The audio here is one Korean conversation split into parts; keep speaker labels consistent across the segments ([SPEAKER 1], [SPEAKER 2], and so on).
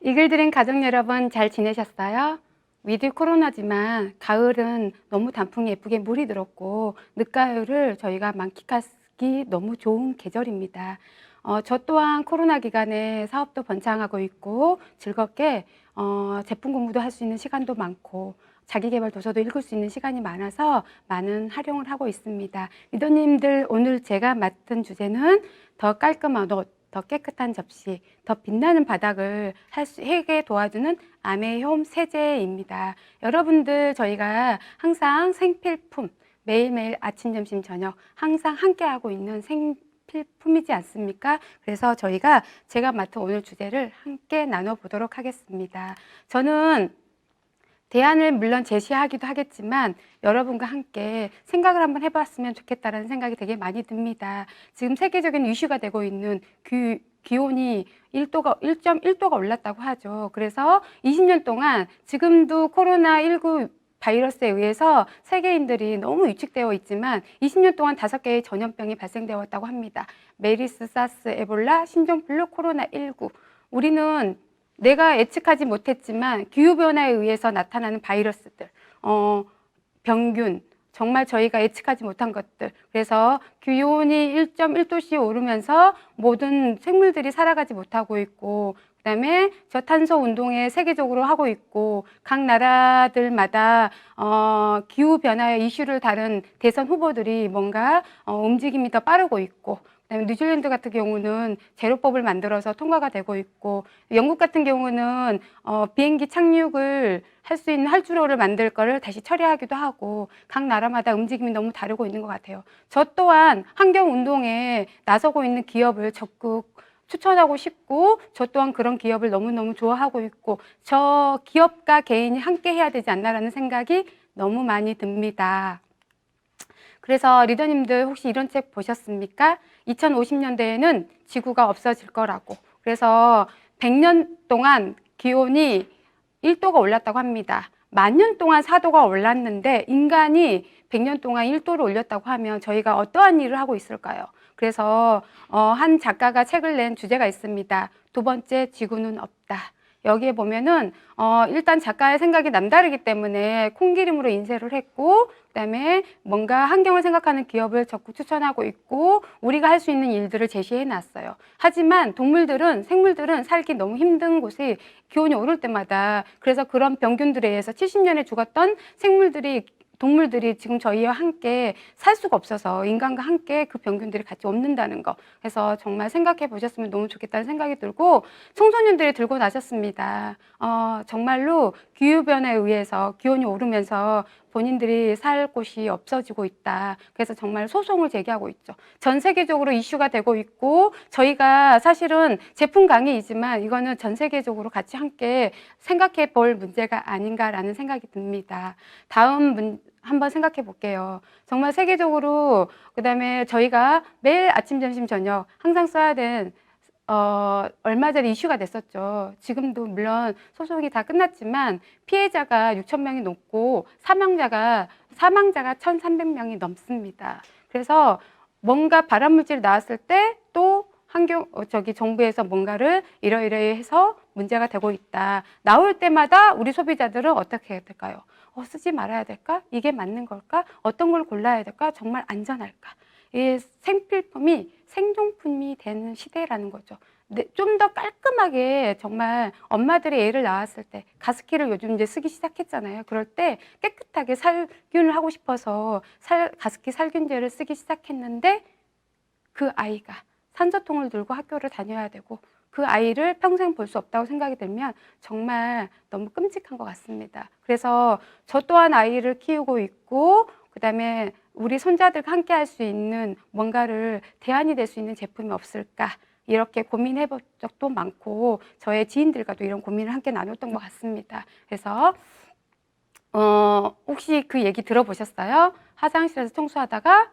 [SPEAKER 1] 이글 드린 가족 여러분 잘 지내셨어요? 위드 코로나지만 가을은 너무 단풍이 예쁘게 물이 들었고 늦가을을 저희가 만끽하기 너무 좋은 계절입니다. 저 또한 코로나 기간에 사업도 번창하고 있고 즐겁게 제품 공부도 할 수 있는 시간도 많고 자기계발 도서도 읽을 수 있는 시간이 많아서 많은 활용을 하고 있습니다. 리더님들, 오늘 제가 맡은 주제는 더 깔끔한 옷, 더 깨끗한 접시, 더 빛나는 바닥을 하게 도와주는 아메홈 세제입니다. 여러분들, 저희가 항상 생필품, 매일매일 아침, 점심, 저녁 항상 함께하고 있는 생필품이지 않습니까? 그래서 제가 맡은 오늘 주제를 함께 나눠보도록 하겠습니다. 저는 대안을 물론 제시하기도 하겠지만 여러분과 함께 생각을 한번 해봤으면 좋겠다는 생각이 되게 많이 듭니다. 지금 세계적인 이슈가 되고 있는 기온이 1.1도가 올랐다고 하죠. 그래서 20년 동안 지금도 코로나19 바이러스에 의해서 세계인들이 너무 위축되어 있지만 20년 동안 5개의 전염병이 발생되었다고 합니다. 메리스, 사스, 에볼라, 신종플루, 코로나19. 우리는 내가 예측하지 못했지만 기후변화에 의해서 나타나는 바이러스들, 병균, 정말 저희가 예측하지 못한 것들. 그래서 기온이 1.1도씩 오르면서 모든 생물들이 살아가지 못하고 있고, 그다음에 저탄소 운동에 세계적으로 하고 있고, 각 나라들마다 기후 변화의 이슈를 다룬 대선 후보들이 뭔가 움직임이 더 빠르고 있고, 그다음에 뉴질랜드 같은 경우는 제로법을 만들어서 통과가 되고 있고, 영국 같은 경우는 비행기 착륙을 할 수 있는 활주로를 만들 거를 다시 처리하기도 하고, 각 나라마다 움직임이 너무 다르고 있는 것 같아요. 저 또한 환경 운동에 나서고 있는 기업을 적극 추천하고 싶고, 저 또한 그런 기업을 너무너무 좋아하고 있고, 저 기업과 개인이 함께 해야 되지 않나라는 생각이 너무 많이 듭니다. 그래서 리더님들 혹시 이런 책 보셨습니까? 2050년대에는 지구가 없어질 거라고. 그래서 100년 동안 기온이 1도가 올랐다고 합니다. 10,000년 동안 4도가 올랐는데 인간이 100년 동안 1도를 올렸다고 하면 저희가 어떠한 일을 하고 있을까요? 그래서 한 작가가 책을 낸 주제가 있습니다. 2번째, 지구는 없다. 여기에 보면은 일단 작가의 생각이 남다르기 때문에 콩기름으로 인쇄를 했고, 그다음에 뭔가 환경을 생각하는 기업을 적극 추천하고 있고, 우리가 할 수 있는 일들을 제시해 놨어요. 하지만 생물들은 살기 너무 힘든 곳이 기온이 오를 때마다, 그래서 그런 병균들에 의해서 70년에 죽었던 동물들이 지금 저희와 함께 살 수가 없어서 인간과 함께 그 병균들이 같이 없는다는 거. 그래서 정말 생각해 보셨으면 너무 좋겠다는 생각이 들고, 청소년들이 들고 나섰습니다. 정말로 기후변화에 의해서 기온이 오르면서 본인들이 살 곳이 없어지고 있다. 그래서 정말 소송을 제기하고 있죠. 전 세계적으로 이슈가 되고 있고, 저희가 사실은 제품 강의이지만 이거는 전 세계적으로 같이 함께 생각해 볼 문제가 아닌가라는 생각이 듭니다. 다음 한번 생각해 볼게요. 정말 세계적으로, 그다음에 저희가 매일 아침, 점심, 저녁 항상 써야 되는 얼마 전에 이슈가 됐었죠. 지금도 물론 소송이 다 끝났지만 피해자가 6,000명이 넘고 사망자가 1,300명이 넘습니다. 그래서 뭔가 발암물질이 나왔을 때 또 정부에서 뭔가를 이러이러해 서 문제가 되고 있다. 나올 때마다 우리 소비자들은 어떻게 해야 될까요? 쓰지 말아야 될까? 이게 맞는 걸까? 어떤 걸 골라야 될까? 정말 안전할까? 이 생필품이 생존품이 되는 시대라는 거죠. 좀 더 깔끔하게, 정말 엄마들이 애를 낳았을 때 가습기를 요즘 이제 쓰기 시작했잖아요. 그럴 때 깨끗하게 살균을 하고 싶어서 가습기 살균제를 쓰기 시작했는데, 그 아이가 산소통을 들고 학교를 다녀야 되고 그 아이를 평생 볼 수 없다고 생각이 들면 정말 너무 끔찍한 것 같습니다. 그래서 저 또한 아이를 키우고 있고, 그다음에 우리 손자들과 함께 할 수 있는 뭔가를 대안이 될 수 있는 제품이 없을까, 이렇게 고민해 본 적도 많고, 저의 지인들과도 이런 고민을 함께 나눴던 것 같습니다. 그래서 혹시 그 얘기 들어보셨어요? 화장실에서 청소하다가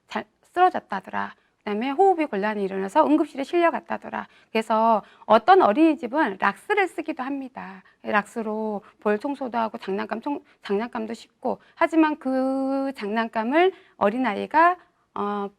[SPEAKER 1] 잘 쓰러졌다더라. 그다음에 호흡이 곤란이 일어나서 응급실에 실려갔다더라. 그래서 어떤 어린이집은 락스를 쓰기도 합니다. 락스로 볼 청소도 하고 장난감도 싣고, 하지만 그 장난감을 어린아이가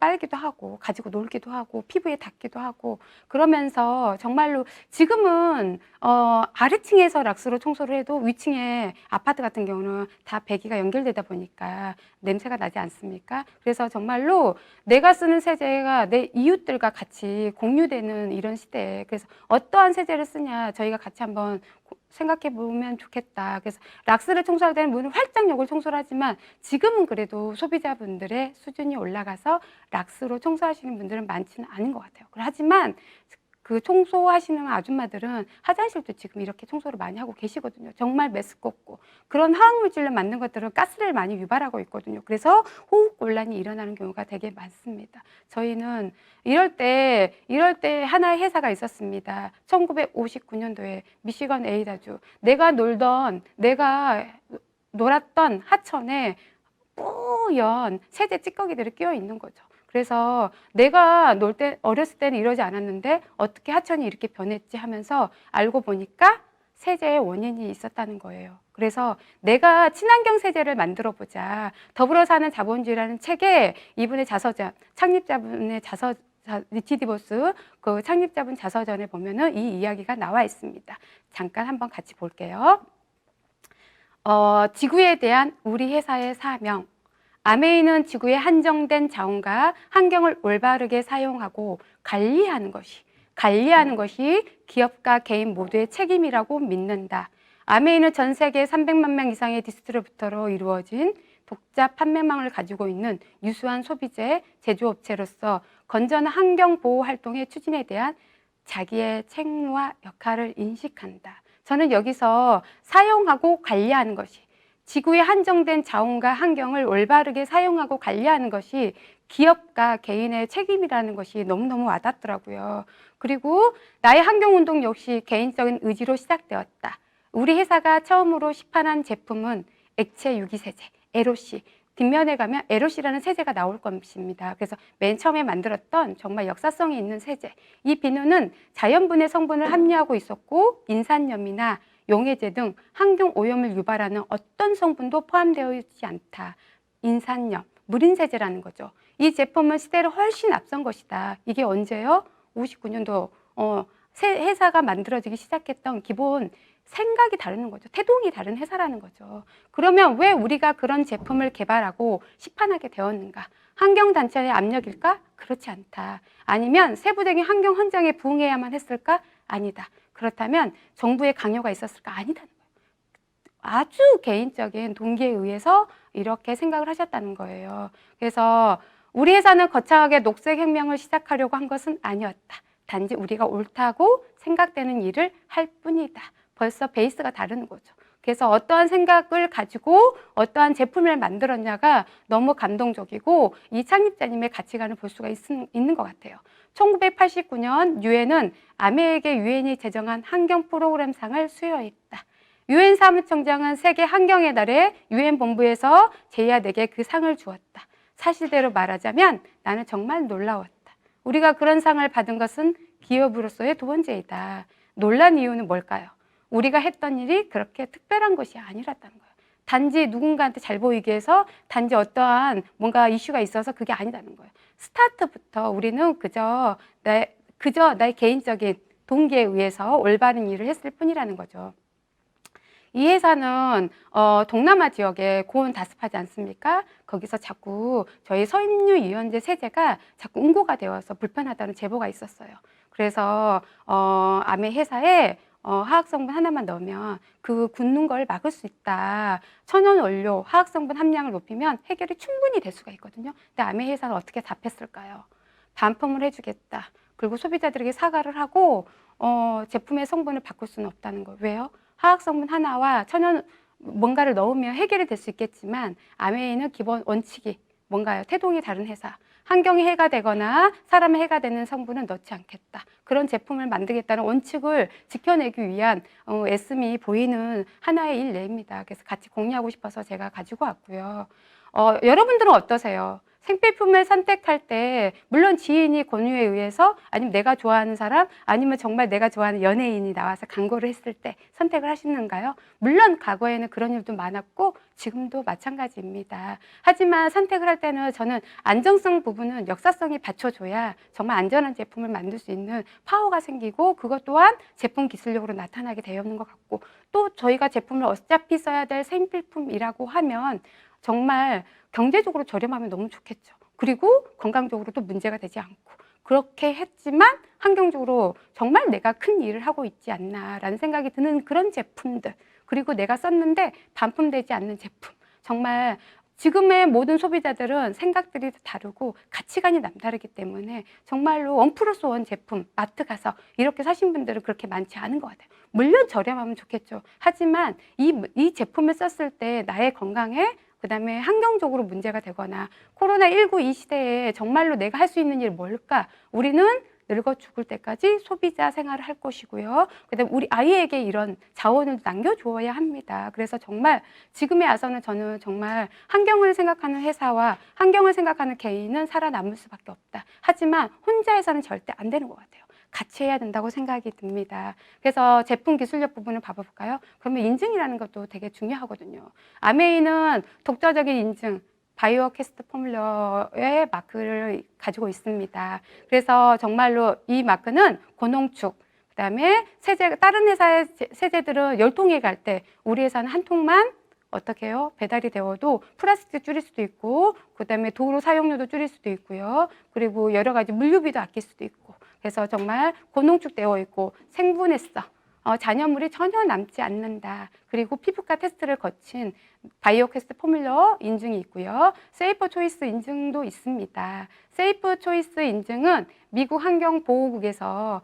[SPEAKER 1] 빨기도 하고 가지고 놀기도 하고 피부에 닿기도 하고 그러면서 정말로 지금은 아래층에서 락스로 청소를 해도 위층에 아파트 같은 경우는 다 배기가 연결되다 보니까 냄새가 나지 않습니까? 그래서 정말로 내가 쓰는 세제가 내 이웃들과 같이 공유되는 이런 시대에 그래서 어떠한 세제를 쓰냐 저희가 같이 한번 생각해 보면 좋겠다. 그래서 락스를 청소할 때는 물론 활짝역을 청소를 하지만 지금은 그래도 소비자분들의 수준이 올라가서 락스로 청소하시는 분들은 많지는 않은 것 같아요. 하지만 그 청소하시는 아줌마들은 화장실도 지금 이렇게 청소를 많이 하고 계시거든요. 정말 메스껍고 그런 화학물질로 만든 것들은 가스를 많이 유발하고 있거든요. 그래서 호흡곤란이 일어나는 경우가 되게 많습니다. 저희는 이럴 때 하나의 회사가 있었습니다. 1959년도에 미시건 에이다주 내가 놀았던 하천에 뿌연 세제 찌꺼기들이 끼어 있는 거죠. 그래서 내가 어렸을 때는 이러지 않았는데 어떻게 하천이 이렇게 변했지 하면서 알고 보니까 세제의 원인이 있었다는 거예요. 그래서 내가 친환경 세제를 만들어 보자. 더불어 사는 자본주의라는 책에 이분의 자서전, 창립자분의 리치디보스 그 창립자분 자서전에 보면은 이 이야기가 나와 있습니다. 잠깐 한번 같이 볼게요. 지구에 대한 우리 회사의 사명. 아메이는 지구의 한정된 자원과 환경을 올바르게 사용하고 관리하는 것이 기업과 개인 모두의 책임이라고 믿는다. 아메이는 전 세계 300만 명 이상의 디스트리뷰터로 이루어진 독자 판매망을 가지고 있는 유수한 소비재 제조업체로서 건전한 환경 보호 활동의 추진에 대한 자기의 책무와 역할을 인식한다. 저는 여기서 사용하고 관리하는 것이 지구의 한정된 자원과 환경을 올바르게 사용하고 관리하는 것이 기업과 개인의 책임이라는 것이 너무너무 와닿더라고요. 그리고 나의 환경운동 역시 개인적인 의지로 시작되었다. 우리 회사가 처음으로 시판한 제품은 액체 유기세제, 에로시. 뒷면에 가면 에로시라는 세제가 나올 것입니다. 그래서 맨 처음에 만들었던 정말 역사성이 있는 세제. 이 비누는 자연분해 성분을 함유하고 있었고 인산염이나 용해제 등 환경 오염을 유발하는 어떤 성분도 포함되어 있지 않다. 인산염, 무린세제라는 거죠. 이 제품은 시대를 훨씬 앞선 것이다. 이게 언제요? 59년도 회사가 만들어지기 시작했던 기본 생각이 다른 거죠. 태동이 다른 회사라는 거죠. 그러면 왜 우리가 그런 제품을 개발하고 시판하게 되었는가? 환경단체의 압력일까? 그렇지 않다. 아니면 세부적인 환경 헌장에 부응해야만 했을까? 아니다. 그렇다면 정부의 강요가 있었을까? 아니다는 거예요. 아주 개인적인 동기에 의해서 이렇게 생각을 하셨다는 거예요. 그래서 우리 회사는 거창하게 녹색혁명을 시작하려고 한 것은 아니었다. 단지 우리가 옳다고 생각되는 일을 할 뿐이다. 벌써 베이스가 다른 거죠. 그래서 어떠한 생각을 가지고 어떠한 제품을 만들었냐가 너무 감동적이고 이 창립자님의 가치관을 볼 수가 있는 것 같아요. 1989년 유엔은 아메에게 유엔이 제정한 환경 프로그램상을 수여했다. 유엔 사무총장은 세계 환경의 날에 유엔 본부에서 제이아에게 그 상을 주었다. 사실대로 말하자면 나는 정말 놀라웠다. 우리가 그런 상을 받은 것은 기업으로서의 두 번째이다. 놀란 이유는 뭘까요? 우리가 했던 일이 그렇게 특별한 것이 아니랐다는 거예요. 단지 누군가한테 잘 보이기 위해서 단지 어떠한 뭔가 이슈가 있어서 그게 아니라는 거예요. 스타트부터 우리는 그저 나의 개인적인 동기에 의해서 올바른 일을 했을 뿐이라는 거죠. 이 회사는 동남아 지역에 고온 다습하지 않습니까? 거기서 자꾸 저희 섬유 이온제 세제가 자꾸 응고가 되어서 불편하다는 제보가 있었어요. 그래서 아메 회사에 화학성분 하나만 넣으면 그 굳는 걸 막을 수 있다. 천연 원료 화학성분 함량을 높이면 해결이 충분히 될 수가 있거든요. 근데 아메 회사는 어떻게 답했을까요? 반품을 해주겠다. 그리고 소비자들에게 사과를 하고 제품의 성분을 바꿀 수는 없다는 거예요. 왜요? 화학성분 하나와 천연 뭔가를 넣으면 해결이 될 수 있겠지만 아메이는 기본 원칙이 뭔가요? 태동이 다른 회사. 환경에 해가 되거나 사람에 해가 되는 성분은 넣지 않겠다. 그런 제품을 만들겠다는 원칙을 지켜내기 위한 애씀이 보이는 하나의 일례입니다. 그래서 같이 공유하고 싶어서 제가 가지고 왔고요. 여러분들은 어떠세요? 생필품을 선택할 때 물론 지인이 권유에 의해서 아니면 내가 좋아하는 사람 아니면 정말 내가 좋아하는 연예인이 나와서 광고를 했을 때 선택을 하시는가요? 물론 과거에는 그런 일도 많았고 지금도 마찬가지입니다. 하지만 선택을 할 때는 저는 안정성 부분은 역사성이 받쳐줘야 정말 안전한 제품을 만들 수 있는 파워가 생기고 그것 또한 제품 기술력으로 나타나게 되어 있는 것 같고 또 저희가 제품을 어차피 써야 될 생필품이라고 하면 정말 경제적으로 저렴하면 너무 좋겠죠. 그리고 건강적으로도 문제가 되지 않고 그렇게 했지만 환경적으로 정말 내가 큰 일을 하고 있지 않나라는 생각이 드는 그런 제품들 그리고 내가 썼는데 반품되지 않는 제품 정말 지금의 모든 소비자들은 생각들이 다르고 가치관이 남다르기 때문에 정말로 원 플러스 원 제품 마트 가서 이렇게 사신 분들은 그렇게 많지 않은 것 같아요. 물론 저렴하면 좋겠죠. 하지만 이 제품을 썼을 때 나의 건강에 그다음에 환경적으로 문제가 되거나 코로나19 이 시대에 정말로 내가 할 수 있는 일 뭘까? 우리는 늙어 죽을 때까지 소비자 생활을 할 것이고요. 그다음에 우리 아이에게 이런 자원을 남겨주어야 합니다. 그래서 정말 지금에 와서는 저는 정말 환경을 생각하는 회사와 환경을 생각하는 개인은 살아남을 수밖에 없다. 하지만 혼자 해서는 절대 안 되는 것 같아요. 같이 해야 된다고 생각이 듭니다. 그래서 제품 기술력 부분을 봐볼까요? 그러면 인증이라는 것도 되게 중요하거든요. 아메이는 독자적인 인증, 바이오캐스트 포뮬러의 마크를 가지고 있습니다. 그래서 정말로 이 마크는 고농축, 그다음에 세제, 다른 회사의 세제들은 10통에 갈 때 우리 회사는 한 통만 어떻게 해요? 배달이 되어도 플라스틱 줄일 수도 있고 그다음에 도로 사용료도 줄일 수도 있고요. 그리고 여러 가지 물류비도 아낄 수도 있고 그래서 정말 고농축되어 있고 생분해성, 잔여물이 전혀 남지 않는다. 그리고 피부과 테스트를 거친 바이오캐스트 포뮬러 인증이 있고요. 세이프 초이스 인증도 있습니다. 세이프 초이스 인증은 미국 환경보호국에서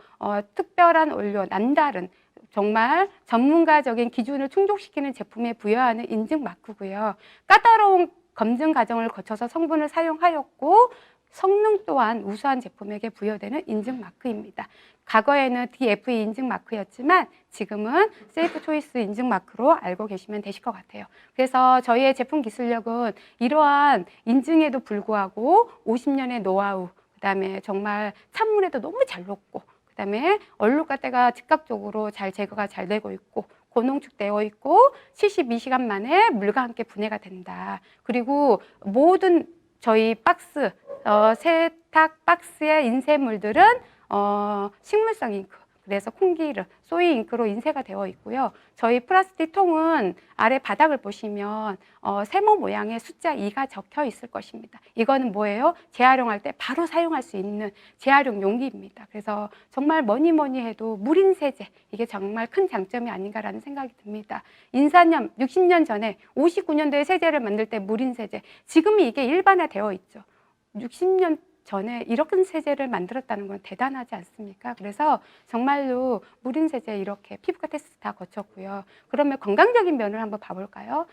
[SPEAKER 1] 특별한 원료, 남다른 정말 전문가적인 기준을 충족시키는 제품에 부여하는 인증 마크고요. 까다로운 검증 과정을 거쳐서 성분을 사용하였고 성능 또한 우수한 제품에게 부여되는 인증 마크입니다. 과거에는 DFE 인증 마크였지만 지금은 세이프 초이스 인증 마크로 알고 계시면 되실 것 같아요. 그래서 저희의 제품 기술력은 이러한 인증에도 불구하고 50년의 노하우, 그다음에 정말 찬물에도 너무 잘 녹고 그다음에 얼룩가때가 즉각적으로 잘 제거가 잘 되고 있고 고농축되어 있고 72시간 만에 물과 함께 분해가 된다. 그리고 모든 저희 박스, 세탁 박스의 인쇄물들은 식물성 잉크, 그래서 콩기름, 소이 잉크로 인쇄가 되어 있고요. 저희 플라스틱 통은 아래 바닥을 보시면 세모 모양의 숫자 2가 적혀 있을 것입니다. 이거는 뭐예요? 재활용할 때 바로 사용할 수 있는 재활용 용기입니다. 그래서 정말 뭐니 뭐니 해도 무린 세제, 이게 정말 큰 장점이 아닌가라는 생각이 듭니다. 인산염 60년 전에 59년도에 세제를 만들 때 무린 세제, 지금이 이게 일반화되어 있죠. 60년 전에 이렇게 세제를 만들었다는 건 대단하지 않습니까? 그래서 정말로 무린 세제 이렇게 피부과 테스트 다 거쳤고요. 그러면 건강적인 면을 한번 봐볼까요?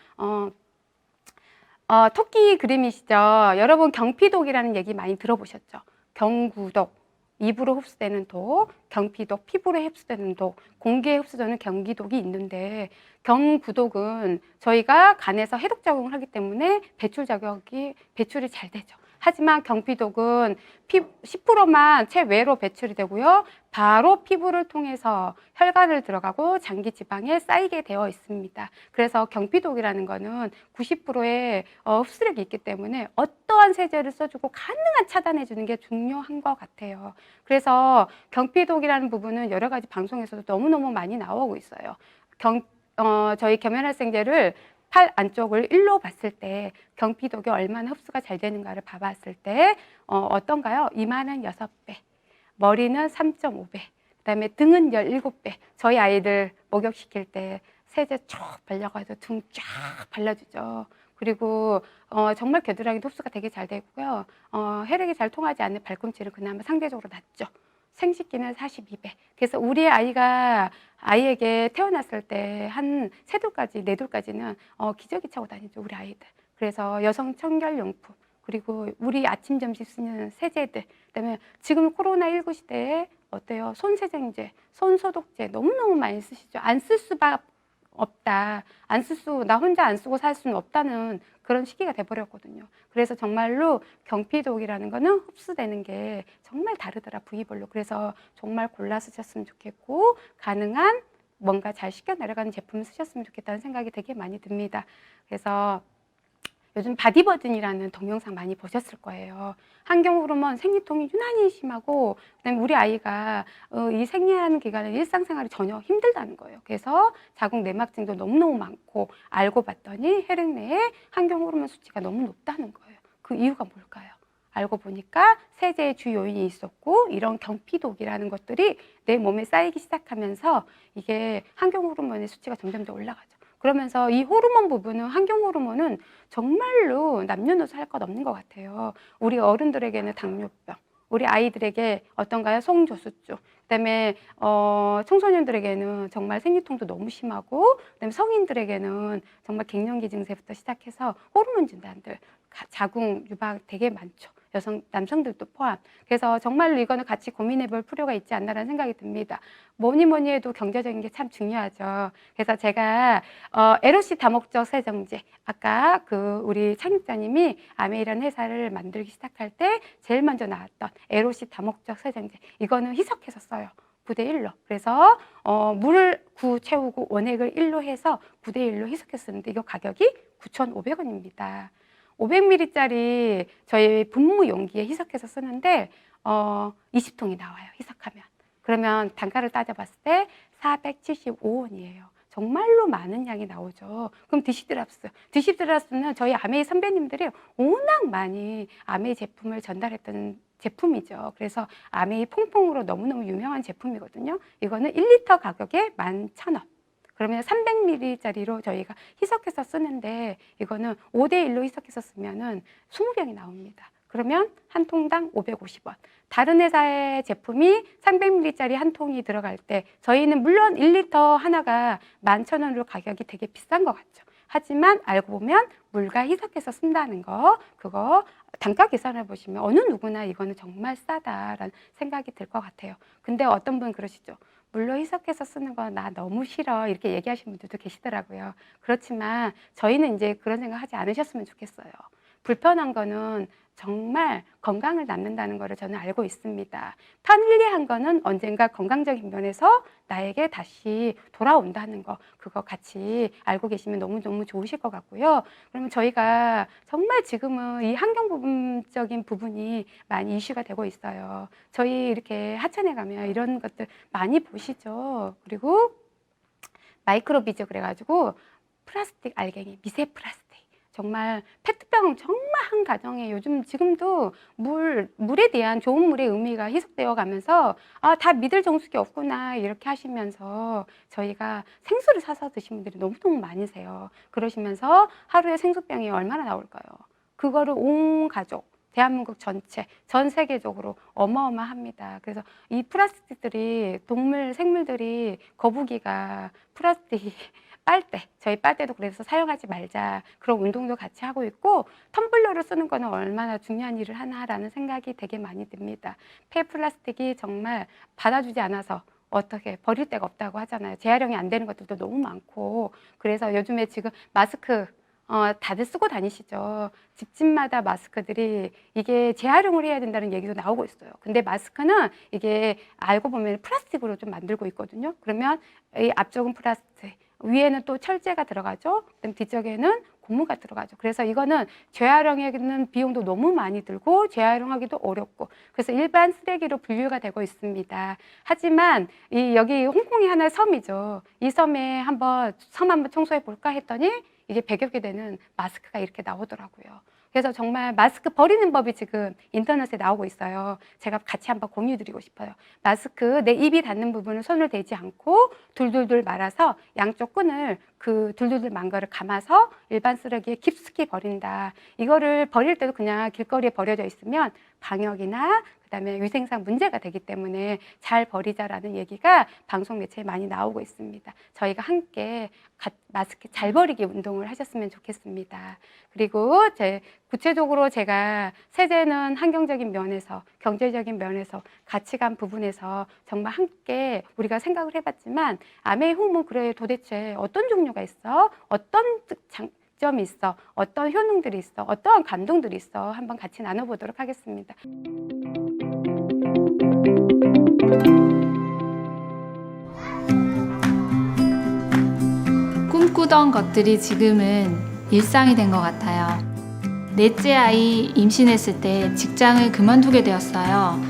[SPEAKER 1] 토끼 그림이시죠? 여러분 경피독이라는 얘기 많이 들어보셨죠? 경구독, 입으로 흡수되는 독, 경피독, 피부로 흡수되는 독, 공기에 흡수되는 경기독이 있는데 경구독은 저희가 간에서 해독작용을 하기 때문에 배출이 잘 되죠. 하지만 경피독은 10%만 체외로 배출이 되고요. 바로 피부를 통해서 혈관을 들어가고 장기 지방에 쌓이게 되어 있습니다. 그래서 경피독이라는 거는 90%의 흡수력이 있기 때문에 어떠한 세제를 써주고 가능한 차단해 주는 게 중요한 것 같아요. 그래서 경피독이라는 부분은 여러 가지 방송에서도 너무너무 많이 나오고 있어요. 저희 계면활성제를 팔 안쪽을 일로 봤을 때 경피독이 얼마나 흡수가 잘 되는가를 봐봤을 때 어떤가요? 이마는 6배, 머리는 3.5배, 그다음에 등은 17배. 저희 아이들 목욕시킬 때 세제 쫙 발려가지고 등 쫙 발라주죠. 그리고 정말 겨드랑이도 흡수가 되게 잘 되고요. 혈액이 잘 통하지 않는 발꿈치는 그나마 상대적으로 낮죠. 생식기는 42배. 그래서 우리 아이에게 태어났을 때 한 3돌까지, 4돌까지는 기저귀 차고 다니죠, 우리 아이들. 그래서 여성 청결용품, 그리고 우리 아침, 점심 쓰는 세제들, 그다음에 지금 코로나19 시대에 어때요? 손세정제, 손소독제 너무너무 많이 쓰시죠? 안 쓸 수밖에 없다. 나 혼자 안 쓰고 살 수는 없다는 그런 시기가 돼버렸거든요. 그래서 정말로 경피독이라는 거는 흡수되는 게 정말 다르더라, 부위별로. 그래서 정말 골라 쓰셨으면 좋겠고, 가능한 뭔가 잘 식혀 내려가는 제품을 쓰셨으면 좋겠다는 생각이 되게 많이 듭니다. 그래서 요즘 바디버든이라는 동영상 많이 보셨을 거예요. 환경 호르몬 생리통이 유난히 심하고, 그다음에 우리 아이가 이 생리하는 기간에 일상생활이 전혀 힘들다는 거예요. 그래서 자궁 내막증도 너무너무 많고, 알고 봤더니 혈액 내에 환경 호르몬 수치가 너무 높다는 거예요. 그 이유가 뭘까요? 알고 보니까 세제의 주 요인이 있었고, 이런 경피독이라는 것들이 내 몸에 쌓이기 시작하면서 이게 환경 호르몬의 수치가 점점 더 올라가죠. 그러면서 이 호르몬 부분은, 환경 호르몬은 정말로 남녀노소 할 것 없는 것 같아요. 우리 어른들에게는 당뇨병, 우리 아이들에게 어떤가요? 송조수증. 그다음에 청소년들에게는 정말 생리통도 너무 심하고, 그다음에 성인들에게는 정말 갱년기 증세부터 시작해서 호르몬 진단들, 자궁 유방 되게 많죠. 남성들도 포함. 그래서 정말로 이거는 같이 고민해 볼 필요가 있지 않나라는 생각이 듭니다. 뭐니 뭐니 해도 경제적인 게 참 중요하죠. 그래서 제가 LOC 다목적 세정제, 아까 우리 창립자님이 아메이라는 회사를 만들기 시작할 때 제일 먼저 나왔던 LOC 다목적 세정제, 이거는 희석해서 써요. 9대1로. 그래서 물을 9 채우고 원액을 1로 해서 9대1로 희석해서 쓰는데, 이거 가격이 9,500원입니다. 500ml짜리 저희 분무 용기에 희석해서 쓰는데 20통이 나와요, 희석하면. 그러면 단가를 따져봤을 때 475원이에요. 정말로 많은 양이 나오죠. 그럼 디시드랍스는 저희 아메이 선배님들이 워낙 많이 아메이 제품을 전달했던 제품이죠. 그래서 아메이 퐁퐁으로 너무너무 유명한 제품이거든요. 이거는 1리터 가격에 11,000원. 그러면 300ml짜리로 저희가 희석해서 쓰는데, 이거는 5대1로 희석해서 쓰면은 20병이 나옵니다. 그러면 한 통당 550원. 다른 회사의 제품이 300ml짜리 한 통이 들어갈 때, 저희는 물론 1리터 하나가 11,000원으로 가격이 되게 비싼 것 같죠. 하지만 알고 보면 물과 희석해서 쓴다는 거, 그거 단가 계산해 보시면 어느 누구나 이거는 정말 싸다라는 생각이 들 것 같아요. 근데 어떤 분 그러시죠. 물로 희석해서 쓰는 거 나 너무 싫어, 이렇게 얘기하시는 분들도 계시더라고요. 그렇지만 저희는 이제 그런 생각 하지 않으셨으면 좋겠어요. 불편한 거는 정말 건강을 낳는다는 거를 저는 알고 있습니다. 편리한 거는 언젠가 건강적인 면에서 나에게 다시 돌아온다는 거, 그거 같이 알고 계시면 너무너무 좋으실 것 같고요. 그러면 저희가 정말 지금은 이 환경 부분적인 부분이 많이 이슈가 되고 있어요. 저희 이렇게 하천에 가면 이런 것들 많이 보시죠. 그리고 마이크로비즈 그래가지고 플라스틱 알갱이, 미세 플라스틱. 정말 페트병 정말 한 가정에 요즘 지금도 물에 대한 좋은 물의 의미가 희석되어 가면서 다 믿을 정수기 없구나 이렇게 하시면서 저희가 생수를 사서 드시는 분들이 너무너무 많으세요. 그러시면서 하루에 생수병이 얼마나 나올까요? 그거를 온 가족, 대한민국 전체, 전 세계적으로 어마어마합니다. 그래서 이 플라스틱들이, 생물들이 거북이가 플라스틱 저희 빨대도 그래서 사용하지 말자, 그런 운동도 같이 하고 있고, 텀블러를 쓰는 거는 얼마나 중요한 일을 하나라는 생각이 되게 많이 듭니다. 폐플라스틱이 정말 받아주지 않아서 어떻게 버릴 데가 없다고 하잖아요. 재활용이 안 되는 것들도 너무 많고, 그래서 요즘에 지금 마스크 다들 쓰고 다니시죠. 집집마다 마스크들이 이게 재활용을 해야 된다는 얘기도 나오고 있어요. 근데 마스크는 이게 알고 보면 플라스틱으로 좀 만들고 있거든요. 그러면 이 앞쪽은 플라스틱, 위에는 또 철제가 들어가죠. 그다음 뒤쪽에는 고무가 들어가죠. 그래서 이거는 재활용하기는 비용도 너무 많이 들고 재활용하기도 어렵고, 그래서 일반 쓰레기로 분류가 되고 있습니다. 하지만 여기 홍콩이 하나의 섬이죠. 이 섬에 섬 한번 청소해 볼까 했더니 이게 100여 개 되는 마스크가 이렇게 나오더라고요. 그래서 정말 마스크 버리는 법이 지금 인터넷에 나오고 있어요. 제가 같이 한번 공유 드리고 싶어요. 마스크 내 입이 닿는 부분을 손을 대지 않고 둘둘둘 말아서 양쪽 끈을 그 둘둘둘 만 거를 감아서 일반 쓰레기에 깊숙이 버린다. 이거를 버릴 때도 그냥 길거리에 버려져 있으면 방역이나 그다음에 위생상 문제가 되기 때문에 잘 버리자라는 얘기가 방송 매체에 많이 나오고 있습니다. 저희가 함께 마스크 잘 버리기 운동을 하셨으면 좋겠습니다. 그리고 구체적으로 제가 세제는 환경적인 면에서, 경제적인 면에서, 가치관 부분에서 정말 함께 우리가 생각을 해봤지만 아메이 홈은 그래 도대체 어떤 종류가 있어? 어떤 장점이 있어? 어떤 효능들이 있어? 어떠한 감동들이 있어? 한번 같이 나눠보도록 하겠습니다.
[SPEAKER 2] 꿈꾸던 것들이 지금은 일상이 된 것 같아요. 넷째 아이 임신했을 때 직장을 그만두게 되었어요.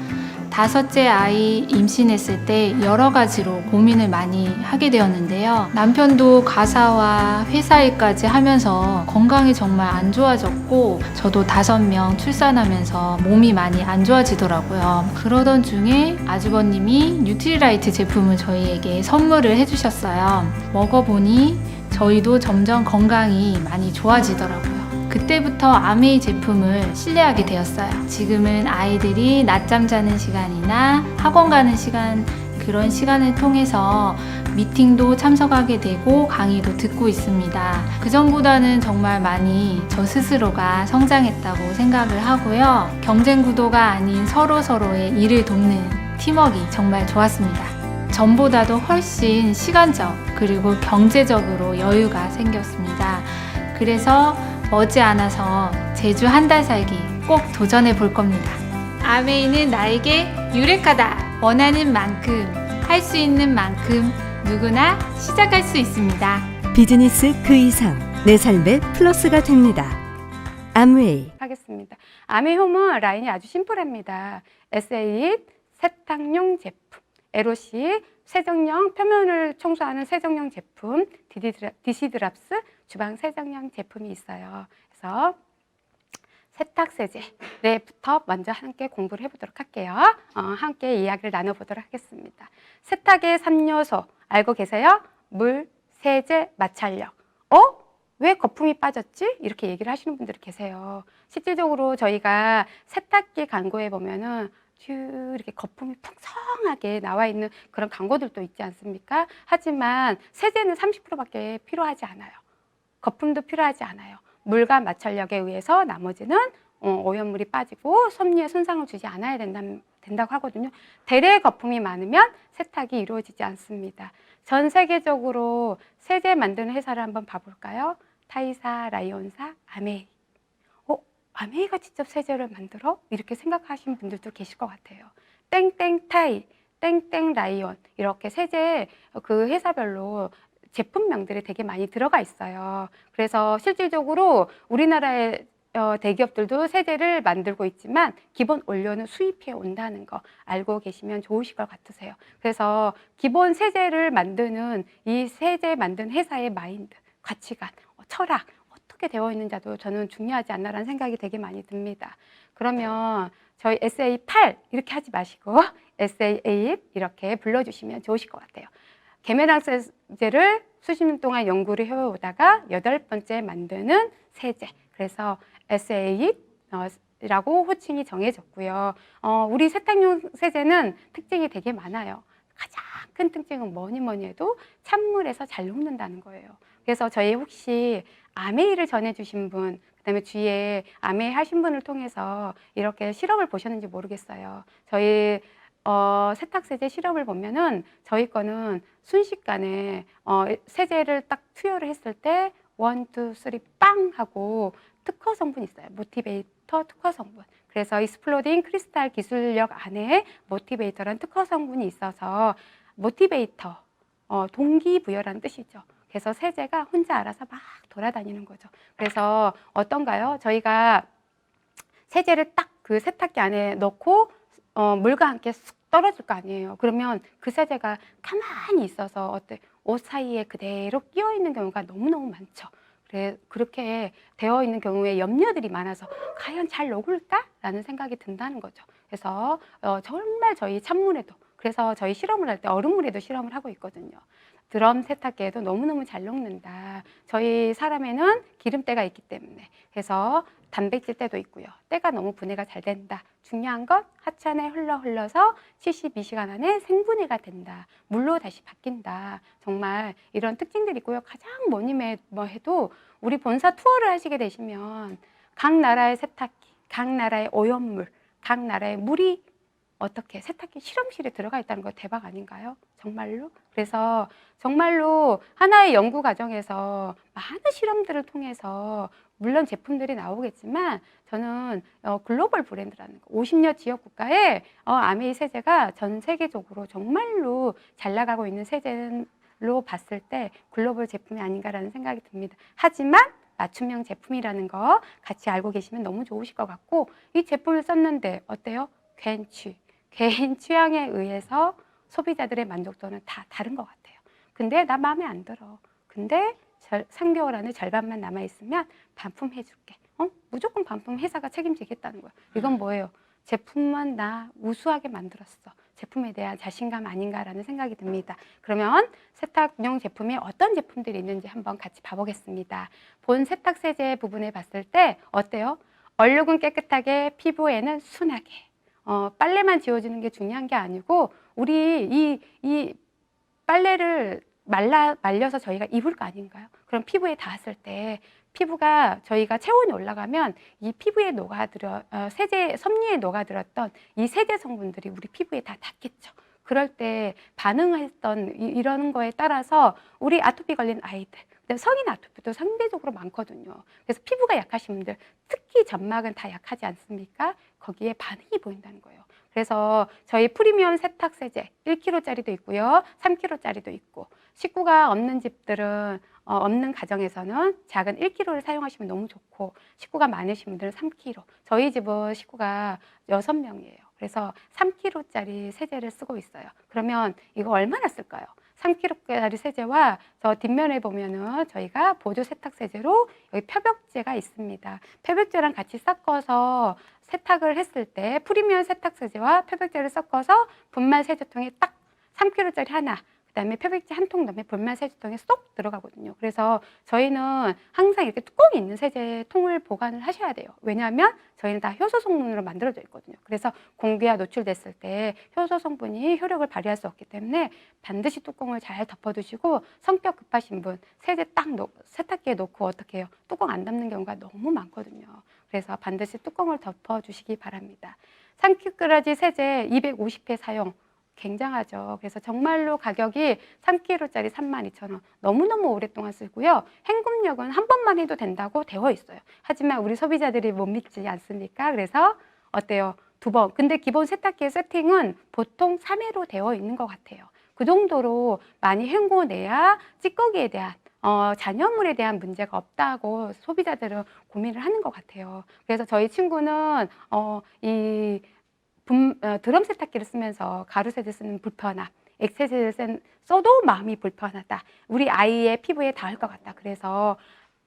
[SPEAKER 2] 다섯째 아이 임신했을 때 여러 가지로 고민을 많이 하게 되었는데요. 남편도 가사와 회사 일까지 하면서 건강이 정말 안 좋아졌고 저도 5명 출산하면서 몸이 많이 안 좋아지더라고요. 그러던 중에 아주버님이 뉴트리라이트 제품을 저희에게 선물을 해주셨어요. 먹어보니 저희도 점점 건강이 많이 좋아지더라고요. 그때부터 아메이 제품을 신뢰하게 되었어요. 지금은 아이들이 낮잠 자는 시간이나 학원 가는 시간, 그런 시간을 통해서 미팅도 참석하게 되고 강의도 듣고 있습니다. 그전보다는 정말 많이 저 스스로가 성장했다고 생각을 하고요. 경쟁 구도가 아닌 서로서로의 일을 돕는 팀워크가 정말 좋았습니다. 전보다도 훨씬 시간적 그리고 경제적으로 여유가 생겼습니다. 그래서 머지않아서 제주 한 달 살기 꼭 도전해 볼 겁니다. 아메이는 나에게 유레카다. 원하는 만큼, 할 수 있는 만큼 누구나 시작할 수 있습니다.
[SPEAKER 3] 비즈니스 그 이상 내 삶의 플러스가 됩니다. 아메이
[SPEAKER 1] 하겠습니다. 아메이 홈은 라인이 아주 심플합니다. SA 세탁용 제품, LOC 세정용 표면을 청소하는 세정용 제품, 디시드랍스 주방 세정용 제품이 있어요. 그래서 세탁 세제부터 먼저 함께 공부를 해보도록 할게요. 함께 이야기를 나눠보도록 하겠습니다. 세탁의 3요소 알고 계세요? 물, 세제, 마찰력. 왜 거품이 빠졌지? 이렇게 얘기를 하시는 분들이 계세요. 실질적으로 저희가 세탁기 광고에 보면은 이렇게 거품이 풍성하게 나와 있는 그런 광고들도 있지 않습니까? 하지만 세제는 30%밖에 필요하지 않아요. 거품도 필요하지 않아요. 물과 마찰력에 의해서 나머지는 오염물이 빠지고 섭리에 손상을 주지 않아야 된다고 하거든요. 대래 거품이 많으면 세탁이 이루어지지 않습니다. 전 세계적으로 세제 만드는 회사를 한번 봐볼까요? 타이사, 라이온사, 아메이. 아메이가 직접 세제를 만들어? 이렇게 생각하시는 분들도 계실 것 같아요. 땡땡 타이, 땡땡 라이온 이렇게 세제 그 회사별로 제품명들이 되게 많이 들어가 있어요. 그래서 실질적으로 우리나라의 대기업들도 세제를 만들고 있지만 기본 원료는 수입해 온다는 거 알고 계시면 좋으실 것 같으세요. 그래서 기본 세제를 만드는 이 세제 만든 회사의 마인드, 가치관, 철학 어떻게 되어 있는지도 저는 중요하지 않나라는 생각이 되게 많이 듭니다. 그러면 저희 SA8 이렇게 하지 마시고 SA8 이렇게 불러주시면 좋으실 것 같아요. 계면학 세제를 수십 년 동안 연구를 해오다가 8번째 만드는 세제. 그래서 SA8라고 호칭이 정해졌고요. 우리 세탁용 세제는 특징이 되게 많아요. 가장 큰 특징은 뭐니 해도 찬물에서 잘 녹는다는 거예요. 그래서 저희 혹시 아메이를 전해주신 분, 그다음에 주위에 아메이 하신 분을 통해서 이렇게 실험을 보셨는지 모르겠어요. 저희 세탁세제 실험을 보면은 저희 거는 순식간에 세제를 딱 투여를 했을 때 1, 2, 3, 빵 하고 특허 성분이 있어요. 모티베이터 특허 성분. 그래서 익스플로딩 크리스탈 기술력 안에 모티베이터라는 특허 성분이 있어서 모티베이터, 동기부여라는 뜻이죠. 그래서 세제가 혼자 알아서 막 돌아다니는 거죠. 그래서 어떤가요? 저희가 세제를 딱 그 세탁기 안에 넣고 물과 함께 쑥 떨어질 거 아니에요. 그러면 그 세제가 가만히 있어서 옷 사이에 그대로 끼어 있는 경우가 너무너무 많죠. 그렇게 되어 있는 경우에 염려들이 많아서 과연 잘 녹을까? 라는 생각이 든다는 거죠. 그래서 정말 저희 찬물에도, 그래서 저희 실험을 할 때 얼음물에도 실험을 하고 있거든요. 드럼 세탁기에도 너무너무 잘 녹는다. 저희 사람에는 기름때가 있기 때문에. 그래서 단백질 때도 있고요. 때가 너무 분해가 잘 된다. 중요한 건 하천에 흘러서 72시간 안에 생분해가 된다. 물로 다시 바뀐다. 정말 이런 특징들이 있고요. 가장 뭐니 해도 우리 본사 투어를 하시게 되시면 각 나라의 세탁기, 각 나라의 오염물, 각 나라의 물이 어떻게 세탁기 실험실에 들어가 있다는 거 대박 아닌가요? 정말로? 그래서 정말로 하나의 연구 과정에서 많은 실험들을 통해서 물론 제품들이 나오겠지만 저는 글로벌 브랜드라는 거, 50여 지역 국가에 아메이 세제가 전 세계적으로 정말로 잘 나가고 있는 세제로 봤을 때 글로벌 제품이 아닌가라는 생각이 듭니다. 하지만 맞춤형 제품이라는 거 같이 알고 계시면 너무 좋으실 것 같고, 이 제품을 썼는데 어때요? 개인 취향에 의해서 소비자들의 만족도는 다 다른 것 같아요. 근데 나 마음에 안 들어. 근데 3개월 안에 절반만 남아있으면 반품해줄게. 무조건 반품 회사가 책임지겠다는 거야. 이건 뭐예요? 제품만 나 우수하게 만들었어. 제품에 대한 자신감 아닌가라는 생각이 듭니다. 그러면 세탁용 제품에 어떤 제품들이 있는지 한번 같이 봐보겠습니다. 본 세탁세제 부분에 봤을 때 어때요? 얼룩은 깨끗하게, 피부에는 순하게. 빨래만 지워주는 게 중요한 게 아니고, 우리 이 빨래를 말려서 저희가 입을 거 아닌가요? 그럼 피부에 닿았을 때 피부가 저희가 체온이 올라가면 이 피부에 세제 섬유에 녹아들었던 이 세제 성분들이 우리 피부에 다 닿겠죠. 그럴 때 반응했던 이런 거에 따라서 우리 아토피 걸린 아이들, 성인 아토피도 상대적으로 많거든요. 그래서 피부가 약하신 분들, 특히 점막은 다 약하지 않습니까? 거기에 반응이 보인다는 거예요. 그래서 저희 프리미엄 세탁 세제 1kg짜리도 있고요, 3kg짜리도 있고, 식구가 없는 집들은 없는 가정에서는 작은 1kg를 사용하시면 너무 좋고, 식구가 많으신 분들은 3kg. 저희 집은 식구가 6명이에요. 그래서 3kg짜리 세제를 쓰고 있어요. 그러면 이거 얼마나 쓸까요? 3kg짜리 세제와 저 뒷면에 보면은 저희가 보조 세탁 세제로 여기 표백제가 있습니다. 표백제랑 같이 섞어서 세탁을 했을 때 프리미엄 세탁 세제와 표백제를 섞어서 분말 세제통에 딱 3kg짜리 하나, 그다음에 표백제 한 통 넣으면 분말 세제통에 쏙 들어가거든요. 그래서 저희는 항상 이렇게 뚜껑이 있는 세제통을 보관을 하셔야 돼요. 왜냐하면 저희는 다 효소 성분으로 만들어져 있거든요. 그래서 공기와 노출됐을 때 효소 성분이 효력을 발휘할 수 없기 때문에 반드시 뚜껑을 잘 덮어두시고, 성격 급하신 분 세제 딱 세탁기에 놓고 어떻게 해요? 뚜껑 안 덮는 경우가 너무 많거든요. 그래서 반드시 뚜껑을 덮어주시기 바랍니다. 3kg 세제 250회 사용. 굉장하죠. 그래서 정말로 가격이 3kg짜리 32,000원. 너무너무 오랫동안 쓰고요. 헹굼력은 한 번만 해도 된다고 되어 있어요. 하지만 우리 소비자들이 못 믿지 않습니까? 그래서 어때요? 2번. 근데 기본 세탁기의 세팅은 보통 3회로 되어 있는 것 같아요. 그 정도로 많이 헹궈내야 찌꺼기에 대한 잔여물에 대한 문제가 없다고 소비자들은 고민을 하는 것 같아요. 그래서 저희 친구는 드럼 세탁기를 쓰면서 가루 세제 쓰는 불편함, 액체 세제를 써도 마음이 불편하다, 우리 아이의 피부에 닿을 것 같다, 그래서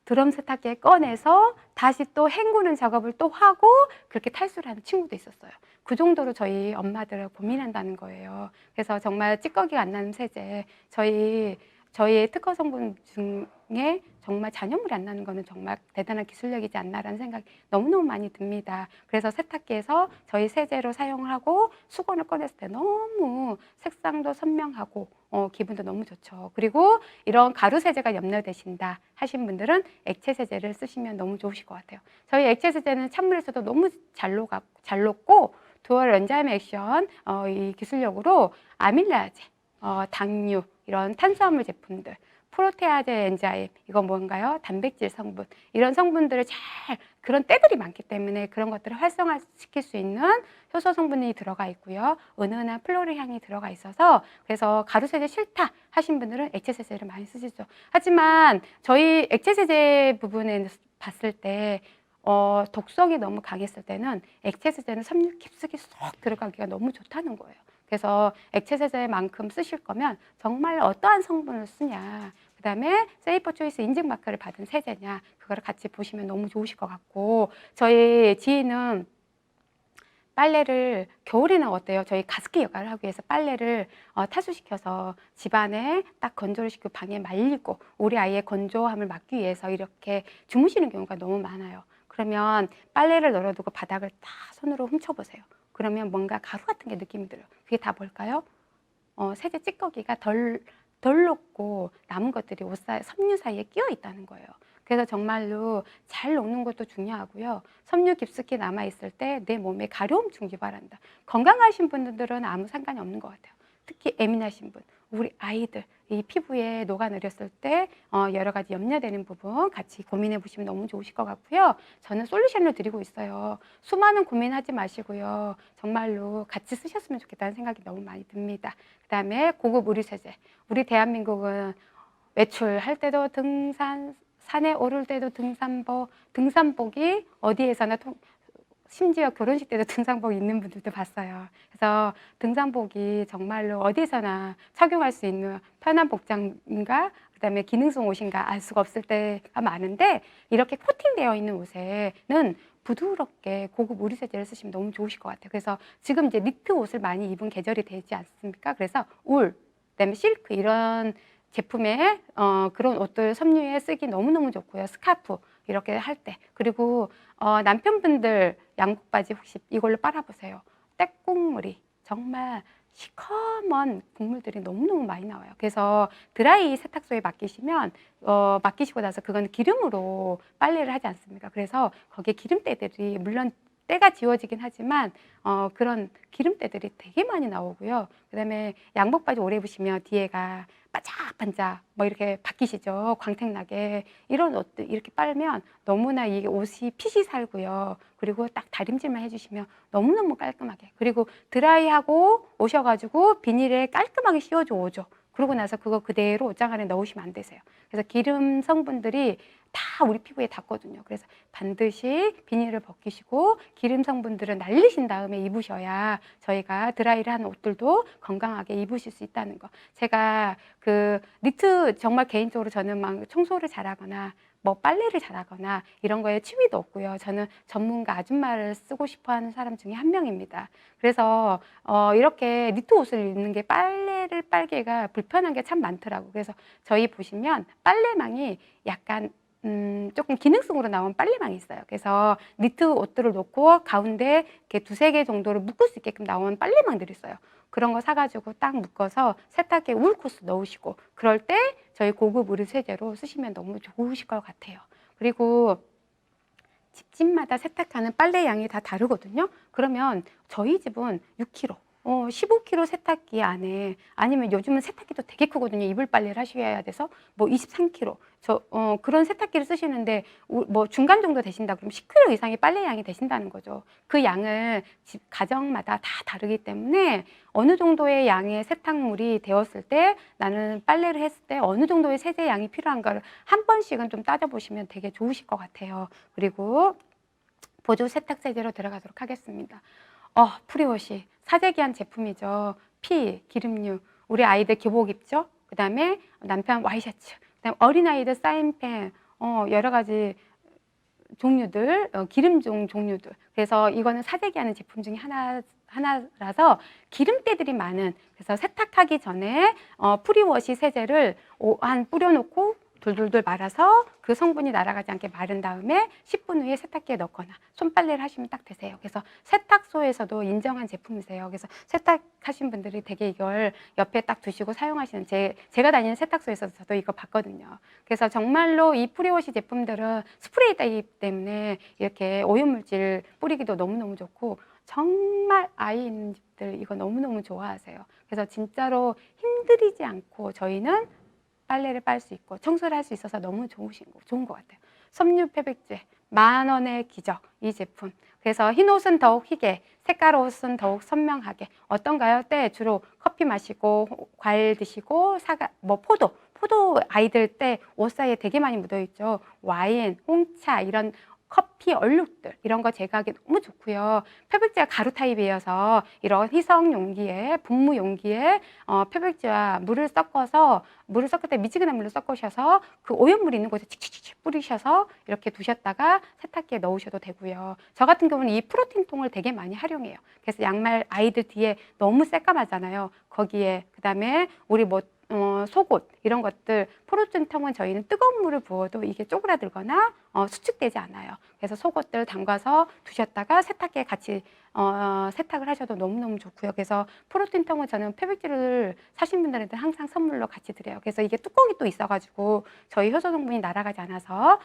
[SPEAKER 1] 드럼 세탁기에 꺼내서 다시 또 헹구는 작업을 또 하고 그렇게 탈수를 하는 친구도 있었어요. 그 정도로 저희 엄마들을 고민한다는 거예요. 그래서 정말 찌꺼기가 안 나는 세제, 저희의 특허 성분 중에 정말 잔여물이 안 나는 거는 정말 대단한 기술력이지 않나라는 생각이 너무너무 많이 듭니다. 그래서 세탁기에서 저희 세제로 사용을 하고 수건을 꺼냈을 때 너무 색상도 선명하고 기분도 너무 좋죠. 그리고 이런 가루 세제가 염려되신다 하신 분들은 액체 세제를 쓰시면 너무 좋으실 것 같아요. 저희 액체 세제는 찬물에서도 너무 잘 녹고 듀얼 엔자임 액션 이 기술력으로 아밀라제, 당류, 이런 탄수화물 제품들, 프로테아제 엔자임, 이건 뭔가요? 단백질 성분, 이런 성분들을 그런 때들이 많기 때문에 그런 것들을 활성화시킬 수 있는 효소 성분이 들어가 있고요. 은은한 플로리 향이 들어가 있어서, 그래서 가루 세제 싫다 하신 분들은 액체 세제를 많이 쓰시죠. 하지만 저희 액체 세제 부분에 봤을 때 독성이 너무 강했을 때는 액체 세제는 섬유 깊숙이 쏙 들어가기가 너무 좋다는 거예요. 그래서 액체 세제만큼 쓰실 거면 정말 어떠한 성분을 쓰냐, 그 다음에 세이퍼 초이스 인증 마크를 받은 세제냐, 그거를 같이 보시면 너무 좋으실 것 같고, 저희 지인은 빨래를 겨울에는 어때요? 저희 가습기 역할을 하기 위해서 빨래를 탈수시켜서 집안에 딱 건조를 시키고 방에 말리고 우리 아이의 건조함을 막기 위해서 이렇게 주무시는 경우가 너무 많아요. 그러면 빨래를 널어두고 바닥을 다 손으로 훔쳐보세요. 그러면 뭔가 가루 같은 게 느낌이 들어요. 그게 다 뭘까요? 세제 찌꺼기가 덜 녹고 남은 것들이 섬유 사이에 끼어 있다는 거예요. 그래서 정말로 잘 녹는 것도 중요하고요. 섬유 깊숙이 남아있을 때 내 몸에 가려움증 유발한다. 건강하신 분들은 아무 상관이 없는 것 같아요. 특히 예민하신 분, 우리 아이들, 이 피부에 녹아내렸을 때 여러 가지 염려되는 부분 같이 고민해 보시면 너무 좋으실 것 같고요. 저는 솔루션을 드리고 있어요. 수많은 고민하지 마시고요. 정말로 같이 쓰셨으면 좋겠다는 생각이 너무 많이 듭니다. 그 다음에 고급 의류세제. 우리 대한민국은 외출할 때도 등산, 산에 오를 때도 등산복이 어디에서나 심지어 결혼식 때도 등산복 입는 분들도 봤어요. 그래서 등산복이 정말로 어디서나 착용할 수 있는 편한 복장인가, 그다음에 기능성 옷인가 알 수가 없을 때가 많은데 이렇게 코팅되어 있는 옷에는 부드럽게 고급 의류세제를 쓰시면 너무 좋으실 것 같아요. 그래서 지금 이제 니트 옷을 많이 입은 계절이 되지 않습니까? 그래서 울, 그다음에 실크 이런 제품에 그런 옷들 섬유에 쓰기 너무너무 좋고요. 스카프 이렇게 할 때. 그리고 남편분들 양복 바지 혹시 이걸로 빨아보세요. 때국물이 정말 시커먼 국물들이 너무너무 많이 나와요. 그래서 드라이 세탁소에 맡기시면 맡기시고 나서 그건 기름으로 빨래를 하지 않습니까? 그래서 거기에 기름때들이 물론 때가 지워지긴 하지만 그런 기름때들이 되게 많이 나오고요. 그다음에 양복 바지 오래 입으시면 뒤에가 반짝반짝 뭐 이렇게 바뀌시죠. 광택나게. 이런 옷들 이렇게 빨면 너무나 이 옷이 핏이 살고요. 그리고 딱 다림질만 해주시면 너무너무 깔끔하게. 그리고 드라이하고 오셔가지고 비닐에 깔끔하게 씌워줘 오죠. 그러고 나서 그거 그대로 옷장 안에 넣으시면 안 되세요. 그래서 기름 성분들이 다 우리 피부에 닿거든요. 그래서 반드시 비닐을 벗기시고 기름 성분들을 날리신 다음에 입으셔야 저희가 드라이를 한 옷들도 건강하게 입으실 수 있다는 거. 제가 그 니트 정말 개인적으로 저는 막 청소를 잘하거나 뭐 빨래를 잘하거나 이런 거에 취미도 없고요. 저는 전문가 아줌마를 쓰고 싶어 하는 사람 중에 한 명입니다. 그래서 이렇게 니트 옷을 입는 게 빨래를 빨기가 불편한 게 참 많더라고요. 그래서 저희 보시면 빨래망이 약간 조금 기능성으로 나온 빨래망이 있어요. 그래서 니트 옷들을 놓고 가운데 이렇게 두세 개 정도를 묶을 수 있게끔 나온 빨래망들이 있어요. 그런 거 사가지고 딱 묶어서 세탁기에 울코스 넣으시고 그럴 때 저희 고급 의류 세제로 쓰시면 너무 좋으실 것 같아요. 그리고 집집마다 세탁하는 빨래 양이 다 다르거든요. 그러면 저희 집은 6kg, 15kg 세탁기 안에 아니면 요즘은 세탁기도 되게 크거든요. 이불 빨래를 하셔야 돼서 뭐 23kg. 그런 세탁기를 쓰시는데 뭐 중간 정도 되신다 그러면 10kg 이상의 빨래 양이 되신다는 거죠. 그 양을 집 가정마다 다 다르기 때문에 어느 정도의 양의 세탁물이 되었을 때 나는 빨래를 했을 때 어느 정도의 세제 양이 필요한가를 한 번씩은 좀 따져보시면 되게 좋으실 것 같아요. 그리고 보조 세탁 세제로 들어가도록 하겠습니다. 프리워시 사재기한 제품이죠. 기름류, 우리 아이들 교복 입죠. 그 다음에 남편 와이셔츠, 그다음 어린아이들 사인펜, 여러 가지 종류들, 기름종 종류들. 그래서 이거는 사재기하는 제품 중에 하나라서 기름때들이 많은, 그래서 세탁하기 전에 프리워시 세제를 한 뿌려놓고 돌돌돌 말아서 그 성분이 날아가지 않게 마른 다음에 10분 후에 세탁기에 넣거나 손빨래를 하시면 딱 되세요. 그래서 세탁소에서도 인정한 제품이세요. 그래서 세탁하신 분들이 되게 이걸 옆에 딱 두시고 사용하시는, 제가 다니는 세탁소에서 저도 이거 봤거든요. 그래서 정말로 이 프리워시 제품들은 스프레이이기 때문에 이렇게 오염물질 뿌리기도 너무너무 좋고 정말 아이 있는 집들 이거 너무너무 좋아하세요. 그래서 진짜로 힘들이지 않고 저희는 빨래를 빨 수 있고 청소를 할 수 있어서 너무 좋은 것 같아요. 섬유 표백제 10,000원의 기적, 이 제품. 그래서 흰 옷은 더욱 희게, 색깔 옷은 더욱 선명하게. 어떤가요? 때 주로 커피 마시고 과일 드시고 포도 아이들 때 옷 사이에 되게 많이 묻어 있죠. 와인, 홍차 이런 커피 얼룩들 이런 거 제거하기 너무 좋고요. 표백제가 가루 타입이어서 이런 희석 용기에, 분무 용기에 표백제와 물을 섞을 때 미지근한 물로 섞으셔서 그 오염물 있는 곳에 칙칙칙 뿌리셔서 이렇게 두셨다가 세탁기에 넣으셔도 되고요. 저 같은 경우는 이 프로틴 통을 되게 많이 활용해요. 그래서 양말 아이들 뒤에 너무 새까맣잖아요. 거기에 그다음에 우리 속옷 이런 것들 포르톤통은 저희는 뜨거운 물을 부어도 이게 쪼그라들거나 수축되지 않아요. 그래서 속옷들 담가서 두셨다가 세탁기에 같이 세탁을 하셔도 너무너무 좋고요. 그래서 포르톤통은 저는 페백질을 사신 분들한테 항상 선물로 같이 드려요. 그래서 이게 뚜껑이 또 있어가지고 저희 효소 성분이 날아가지 않아서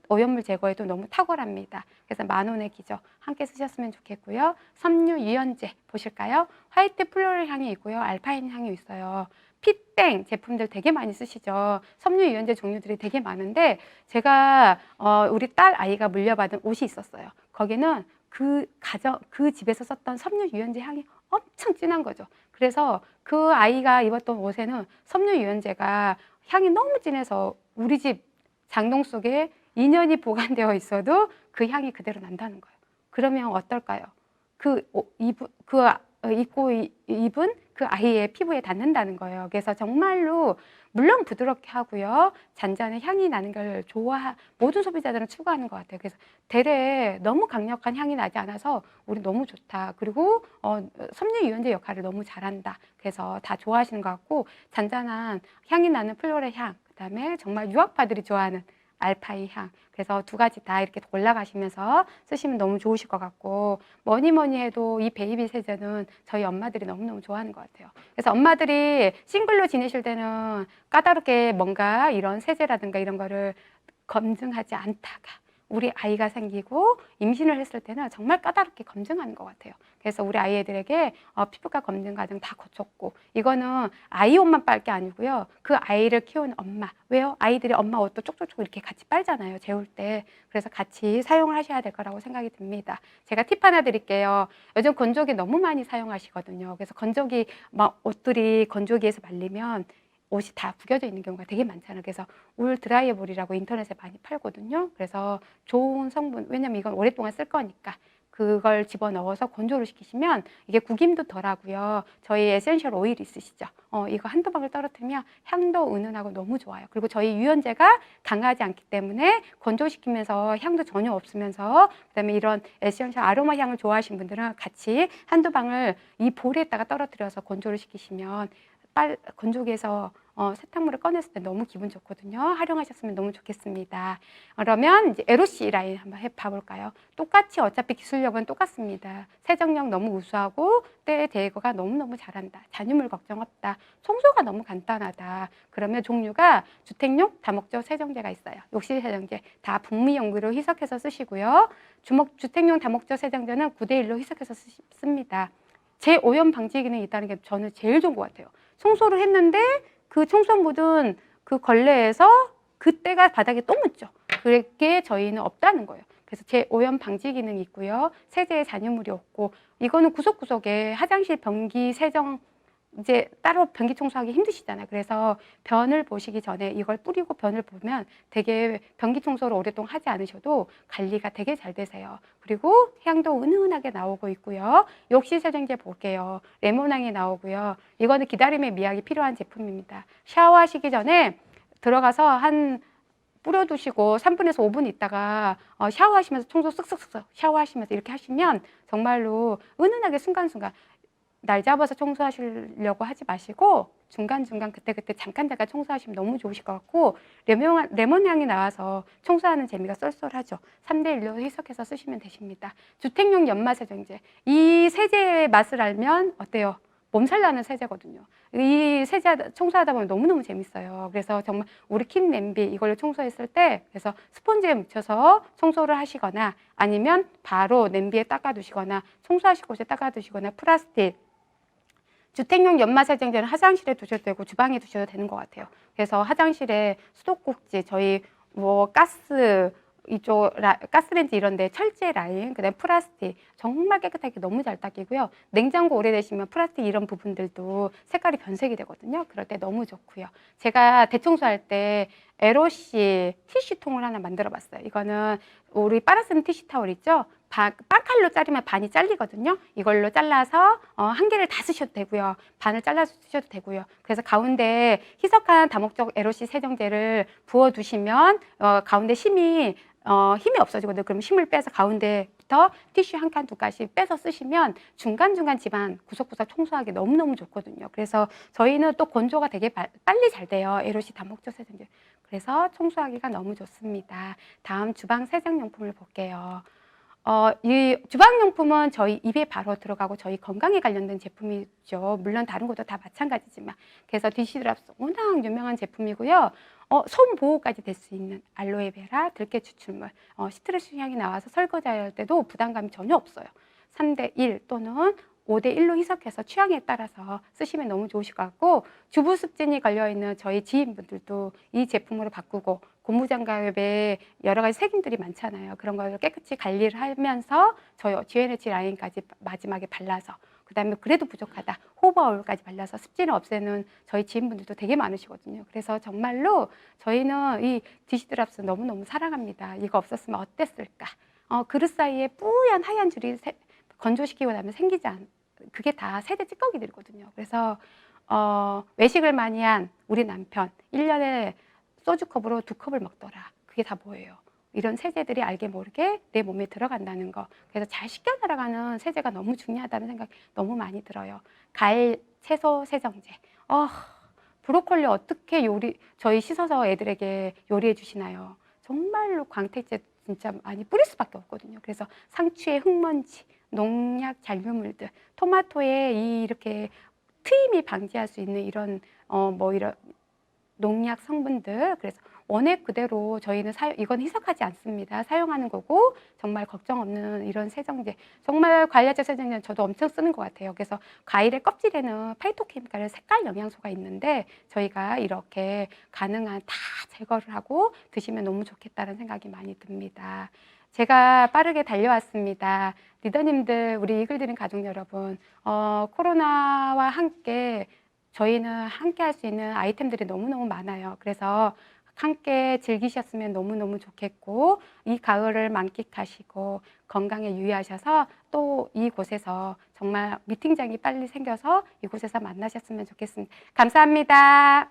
[SPEAKER 1] 오염물 제거에도 너무 탁월합니다. 그래서 10,000원의 기저 함께 쓰셨으면 좋겠고요. 섬유 유연제 보실까요? 화이트 플로럴 향이 있고요. 알파인 향이 있어요. 피땡 제품들 되게 많이 쓰시죠. 섬유 유연제 종류들이 되게 많은데 제가 우리 딸 아이가 물려받은 옷이 있었어요. 거기는 그 집에서 썼던 섬유 유연제 향이 엄청 진한 거죠. 그래서 그 아이가 입었던 옷에는 섬유 유연제가 향이 너무 진해서 우리 집 장롱 속에 2년이 보관되어 있어도 그 향이 그대로 난다는 거예요. 그러면 어떨까요? 입고 입은 그 아이의 피부에 닿는다는 거예요. 그래서 정말로 물론 부드럽게 하고요. 잔잔한 향이 나는 걸 모든 소비자들은 추구하는 것 같아요. 그래서 대래 너무 강력한 향이 나지 않아서 우리 너무 좋다. 그리고 섬유 유연제 역할을 너무 잘한다. 그래서 다 좋아하시는 것 같고 잔잔한 향이 나는 플로럴 향, 그다음에 정말 유학파들이 좋아하는 알파이 향. 그래서 두 가지 다 이렇게 골라가시면서 쓰시면 너무 좋으실 것 같고 뭐니 해도 이 베이비 세제는 저희 엄마들이 너무너무 좋아하는 것 같아요. 그래서 엄마들이 싱글로 지내실 때는 까다롭게 뭔가 이런 세제라든가 이런 거를 검증하지 않다가 우리 아이가 생기고 임신을 했을 때는 정말 까다롭게 검증하는 것 같아요. 그래서 우리 아이들에게 피부과 검증 과정 다 거쳤고 이거는 아이 옷만 빨 게 아니고요. 그 아이를 키우는 엄마. 왜요? 아이들이 엄마 옷도 쪽쪽쪽 이렇게 같이 빨잖아요. 재울 때. 그래서 같이 사용을 하셔야 될 거라고 생각이 듭니다. 제가 팁 하나 드릴게요. 요즘 건조기 너무 많이 사용하시거든요. 그래서 건조기 막 옷들이 건조기에서 말리면 옷이 다 구겨져 있는 경우가 되게 많잖아요. 그래서 울 드라이어볼이라고 인터넷에 많이 팔거든요. 그래서 좋은 성분, 왜냐면 이건 오랫동안 쓸 거니까 그걸 집어넣어서 건조를 시키시면 이게 구김도 덜하고요. 저희 에센셜 오일 있으시죠? 이거 한두 방울 떨어뜨리면 향도 은은하고 너무 좋아요. 그리고 저희 유연제가 강하지 않기 때문에 건조시키면서 향도 전혀 없으면서 그다음에 이런 에센셜 아로마 향을 좋아하시는 분들은 같이 한두 방울 이 볼에다가 떨어뜨려서 건조를 시키시면 건조기에서 세탁물을 꺼냈을 때 너무 기분 좋거든요. 활용하셨으면 너무 좋겠습니다. 그러면 이제 에로시 라인 한번 봐볼까요? 똑같이 어차피 기술력은 똑같습니다. 세정력 너무 우수하고 때 제거가 너무너무 잘한다. 잔유물 걱정 없다. 청소가 너무 간단하다. 그러면 종류가 주택용 다목적 세정제가 있어요. 욕실 세정제 다 북미 용기로 희석해서 쓰시고요. 주택용 다목적 세정제는 9대1로 희석해서 씁니다. 재오염 방지 기능이 있다는 게 저는 제일 좋은 것 같아요. 청소를 했는데 그 청소 묻은 그 걸레에서 그때가 바닥에 또 묻죠. 그게 저희는 없다는 거예요. 그래서 재오염 방지 기능이 있고요. 세제에 잔유물이 없고 이거는 구석구석에 화장실 변기 세정 이제 따로 변기 청소하기 힘드시잖아요. 그래서 변을 보시기 전에 이걸 뿌리고 변을 보면 되게 변기 청소를 오랫동안 하지 않으셔도 관리가 되게 잘 되세요. 그리고 향도 은은하게 나오고 있고요. 욕실 세정제 볼게요. 레몬향이 나오고요. 이거는 기다림의 미학이 필요한 제품입니다. 샤워하시기 전에 들어가서 뿌려두시고 3분에서 5분 있다가 샤워하시면서 청소 쓱쓱쓱 샤워하시면서 이렇게 하시면 정말로 은은하게 순간순간 날 잡아서 청소하시려고 하지 마시고 중간중간 그때그때 잠깐 청소하시면 너무 좋으실 것 같고 레몬 향이 나와서 청소하는 재미가 쏠쏠하죠. 3대1로 해석해서 쓰시면 되십니다. 주택용 연마 세정제. 이 세제의 맛을 알면 어때요? 몸살 나는 세제거든요. 이 세제 청소하다 보면 너무너무 재밌어요. 그래서 정말 우리 킨 냄비 이걸로 청소했을 때 그래서 스펀지에 묻혀서 청소를 하시거나 아니면 바로 냄비에 닦아두시거나 청소하실 곳에 닦아두시거나 플라스틱 주택용 연마 세정제는 화장실에 두셔도 되고 주방에 두셔도 되는 것 같아요. 그래서 화장실에 수도꼭지 저희 가스레인지 이런 데 철제 라인, 그다음에 플라스틱 정말 깨끗하게 너무 잘 닦이고요. 냉장고 오래되시면 플라스틱 이런 부분들도 색깔이 변색이 되거든요. 그럴 때 너무 좋고요. 제가 대청소할 때 에로시 티슈통을 하나 만들어 봤어요. 이거는 우리 빨아 쓰는 티슈 타월 있죠? 빵칼로 자르면 반이 잘리거든요. 이걸로 잘라서 한 개를 다 쓰셔도 되고요. 반을 잘라서 쓰셔도 되고요. 그래서 가운데 희석한 다목적 에로시 세정제를 부어두시면 가운데 힘이 없어지거든요. 그럼 힘을 빼서 가운데부터 때부터 티슈 한 칸 두 칸씩 빼서 쓰시면 중간중간 집안 구석구석 청소하기 너무너무 좋거든요. 그래서 저희는 또 건조가 되게 빨리 잘 돼요. 에로시 다목적 세정제. 그래서 청소하기가 너무 좋습니다. 다음 주방 세정용품을 볼게요. 이 주방용품은 저희 입에 바로 들어가고 저희 건강에 관련된 제품이죠. 물론 다른 것도 다 마찬가지지만. 그래서 디시드랍스 워낙 유명한 제품이고요. 손 보호까지 될 수 있는 알로에베라, 들깨 추출물, 시트러스 향이 나와서 설거지 할 때도 부담감이 전혀 없어요. 3대1 또는 5대1로 희석해서 취향에 따라서 쓰시면 너무 좋으실 것 같고, 주부 습진이 걸려있는 저희 지인분들도 이 제품으로 바꾸고, 고무장갑에 여러 가지 세균들이 많잖아요. 그런 걸 깨끗이 관리를 하면서 저희 GNH 라인까지 마지막에 발라서, 그 다음에 그래도 부족하다, 호버올까지 발라서 습진을 없애는 저희 지인분들도 되게 많으시거든요. 그래서 정말로 저희는 이 디시드랍스 너무너무 사랑합니다. 이거 없었으면 어땠을까. 그릇 사이에 뿌연 하얀 줄이 건조시키고 나면 생기지 않, 그게 다 세대 찌꺼기들이거든요. 그래서 외식을 많이 한 우리 남편 1년에 소주컵으로 2컵을 먹더라. 그게 다 뭐예요? 이런 세제들이 알게 모르게 내 몸에 들어간다는 거. 그래서 잘 씻겨 나가는 세제가 너무 중요하다는 생각이 너무 많이 들어요. 과일, 채소 세정제. 브로콜리 어떻게 저희 씻어서 애들에게 요리해 주시나요? 정말로 광택제 진짜 많이 뿌릴 수밖에 없거든요. 그래서 상추의 흙먼지, 농약 잔류물들, 토마토에 이렇게 트임이 방지할 수 있는 이런 이런 농약 성분들. 그래서 원액 그대로 저희는 이건 희석하지 않습니다. 사용하는 거고 정말 걱정 없는 이런 세정제. 정말 관리자 세정제는 저도 엄청 쓰는 것 같아요. 그래서 과일의 껍질에는 파이토케미칼 색깔 영양소가 있는데 저희가 이렇게 가능한 다 제거를 하고 드시면 너무 좋겠다는 생각이 많이 듭니다. 제가 빠르게 달려왔습니다. 리더님들, 우리 이글드림 가족 여러분, 코로나와 함께 저희는 함께 할 수 있는 아이템들이 너무너무 많아요. 그래서 함께 즐기셨으면 너무너무 좋겠고, 이 가을을 만끽하시고 건강에 유의하셔서 또 이곳에서 정말 미팅장이 빨리 생겨서 이곳에서 만나셨으면 좋겠습니다. 감사합니다.